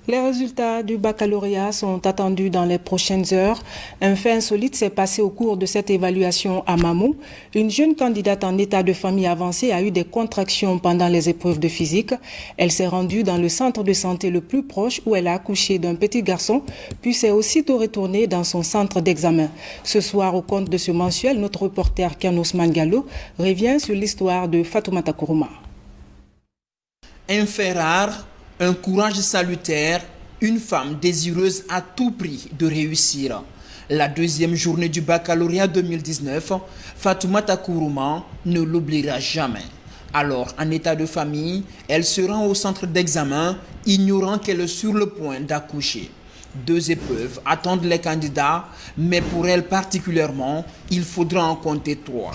Les résultats du baccalauréat sont attendus dans les prochaines heures. Un fait insolite s'est passé au cours de cette évaluation à Mamou. Une jeune candidate en état de famille avancée a eu des contractions pendant les épreuves de physique. Elle s'est rendue dans le centre de santé le plus proche où elle a accouché d'un petit garçon, puis s'est aussitôt retournée dans son centre d'examen. Ce soir, au compte de ce mensuel, notre reporter Kianos Mangalo revient sur l'histoire de Fatoumata Kourouma. Un fait rare, un courage salutaire, une femme désireuse à tout prix de réussir. La deuxième journée du baccalauréat 2019, Fatoumata Kourouma ne l'oubliera jamais. Alors, en état de famille, elle se rend au centre d'examen, ignorant qu'elle est sur le point d'accoucher. 2 épreuves attendent les candidats, mais pour elle particulièrement, il faudra en compter 3.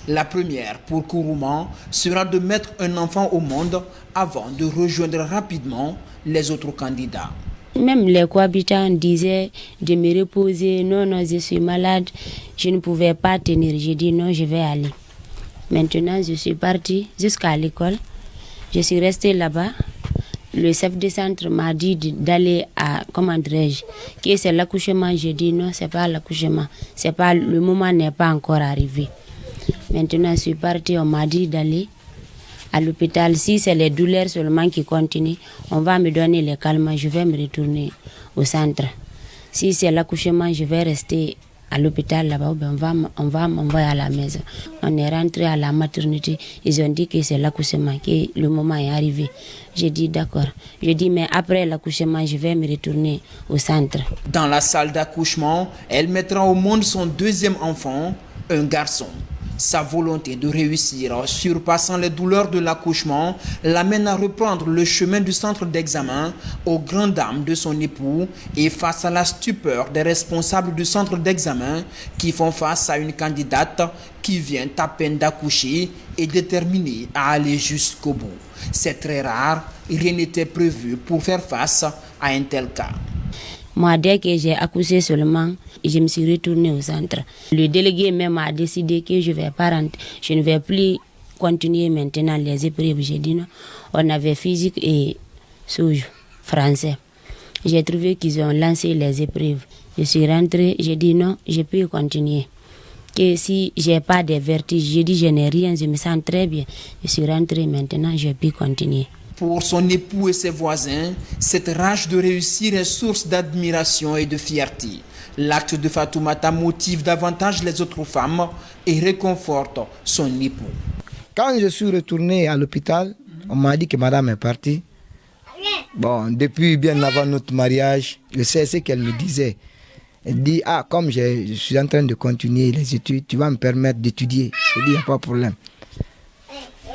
La première, pour Kourouma, sera de mettre un enfant au monde avant de rejoindre rapidement les autres candidats. Même les cohabitants disaient de me reposer, non, je suis malade, je ne pouvais pas tenir. J'ai dit non, je vais aller. Maintenant, je suis partie jusqu'à l'école. Je suis restée là-bas. Le chef de centre m'a dit d'aller à, comment dirais-je, que c'est l'accouchement. J'ai dit non, c'est pas l'accouchement. Le moment n'est pas encore arrivé. Maintenant, je suis partie, on m'a dit d'aller à l'hôpital. Si c'est les douleurs seulement qui continuent, on va me donner les calmants, je vais me retourner au centre. Si c'est l'accouchement, je vais rester à l'hôpital là-bas, on va m'envoyer à la maison. On est rentré à la maternité, ils ont dit que c'est l'accouchement, que le moment est arrivé. J'ai dit d'accord. J'ai dit mais après l'accouchement, je vais me retourner au centre. Dans la salle d'accouchement, elle mettra au monde son deuxième enfant, un garçon. Sa volonté de réussir, surpassant les douleurs de l'accouchement, l'amène à reprendre le chemin du centre d'examen aux grandes dames de son époux et face à la stupeur des responsables du centre d'examen qui font face à une candidate qui vient à peine d'accoucher et déterminée à aller jusqu'au bout. C'est très rare, rien n'était prévu pour faire face à un tel cas. Moi, dès que j'ai accouché seulement, je me suis retournée au centre. Le délégué même a décidé que je ne vais plus continuer maintenant les épreuves. J'ai dit non. On avait physique et français. J'ai trouvé qu'ils ont lancé les épreuves. Je suis rentrée, j'ai dit non, je peux continuer. Que si je n'ai pas de vertige, j'ai dit je n'ai rien, je me sens très bien. Je suis rentrée maintenant, je peux continuer. Pour son époux et ses voisins, cette rage de réussir est source d'admiration et de fierté. L'acte de Fatoumata motive davantage les autres femmes et réconforte son époux. Quand je suis retourné à l'hôpital, on m'a dit que madame est partie. Bon, depuis bien avant notre mariage, je sais ce qu'elle me disait. Elle dit, comme je suis en train de continuer les études, tu vas me permettre d'étudier. Je dis, il n'y a pas de problème.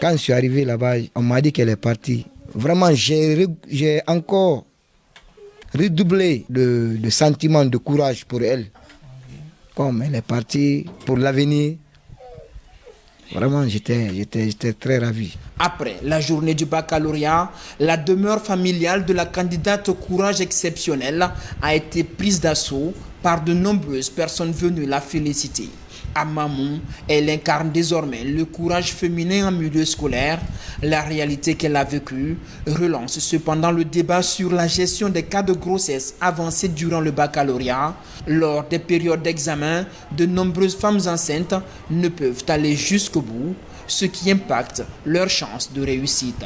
Quand je suis arrivé là-bas, on m'a dit qu'elle est partie. Vraiment, j'ai encore redoublé de sentiments de courage pour elle. Comme elle est partie pour l'avenir, vraiment, j'étais très ravi. Après la journée du baccalauréat, la demeure familiale de la candidate au courage exceptionnel a été prise d'assaut par de nombreuses personnes venues la féliciter. À Mamou, elle incarne désormais le courage féminin en milieu scolaire. La réalité qu'elle a vécue relance cependant le débat sur la gestion des cas de grossesse avancés durant le baccalauréat. Lors des périodes d'examen, de nombreuses femmes enceintes ne peuvent aller jusqu'au bout, ce qui impacte leurs chances de réussite.